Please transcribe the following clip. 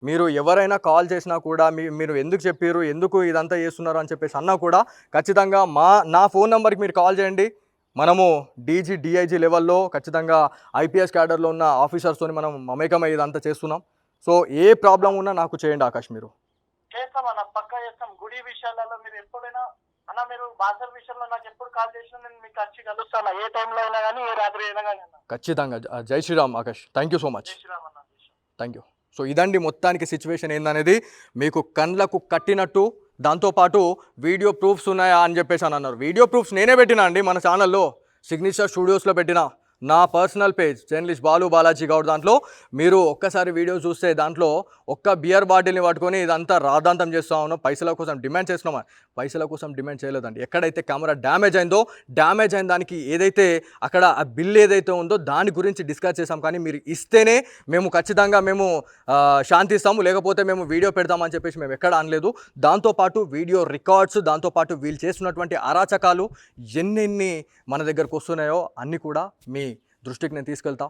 మీరు ఎవరైనా కాల్ చేసినా కూడా మీరు ఎందుకు చెప్పిర్రు, ఎందుకు ఇదంతా చేస్తున్నారు అని చెప్పేసి అన్నా కూడా ఖచ్చితంగా నా ఫోన్ నంబర్‌కి మీరు కాల్ చేయండి. మనము డీజీ, డీఐజీ లెవెల్‌లో ఖచ్చితంగా ఐపీఎస్ క్యాడర్‌లో ఉన్న ఆఫీసర్స్‌తోని మనం మమేకమై ఇదంతా చేస్తున్నాం. సో, ఏ ప్రాబ్లమ్ ఉన్నా నాకు చేయండి ఆకాష్ మీరు. చేస్తామన్న, పక్కా చేస్తాం. గుడి విషయాలలో మీరు ఎప్పుడైనా అన్న, మీరు బాసర్ విషయంలో నాకు ఎప్పుడు కాల్ చేసినా నేను మీకు వచ్చి కలుస్తాను. ఏ టైంలో అయినా గానీ, ఏ రాత్రి అయినా గానీ అన్న. ఖచ్చితంగా. జై Shriram Akash. Thank you so much. జై శ్రీరామ్ అన్న. జై శ్రీరామ్. Thank you. సో ఇదండి మొత్తానికి సిచ్యువేషన్ ఏందనేది మీకు కండ్లకు కట్టినట్టు. దాంతోపాటు వీడియో ప్రూఫ్స్ ఉన్నాయా అని చెప్పేసి అని అన్నారు. వీడియో ప్రూఫ్స్ నేనే పెట్టినా అండి మన ఛానల్లో, సిగ్నేచర్ స్టూడియోస్లో పెట్టిన నా personal page journalist Balaji Goud. దాంట్లో మీరు ఒక్కసారి వీడియో చూస్తే దాంట్లో ఒక్క బియర్ బాటిల్ని పట్టుకొని ఇదంతా రాద్ధాంతం చేస్తూ ఉన్నాం, పైసల కోసం డిమాండ్ చేస్తున్నామా? పైసల కోసం డిమాండ్ చేయలేదండి. ఎక్కడైతే కెమెరా డ్యామేజ్ అయిందో, డ్యామేజ్ అయిన దానికి ఏదైతే అక్కడ ఆ బిల్ ఏదైతే ఉందో దాని గురించి డిస్కస్ చేసాం. కానీ మీరు ఇస్తేనే మేము ఖచ్చితంగా మేము శాంతిస్తాము, లేకపోతే మేము వీడియో పెడతామని చెప్పేసి మేము ఎక్కడ అనలేదు. దాంతోపాటు వీడియో రికార్డ్స్, దాంతోపాటు వీళ్ళు చేస్తున్నటువంటి అరాచకాలు ఎన్నెన్ని మన దగ్గరకు వస్తున్నాయో అన్నీ కూడా మీ దృష్టికి నేను తీసుకెళ్తా.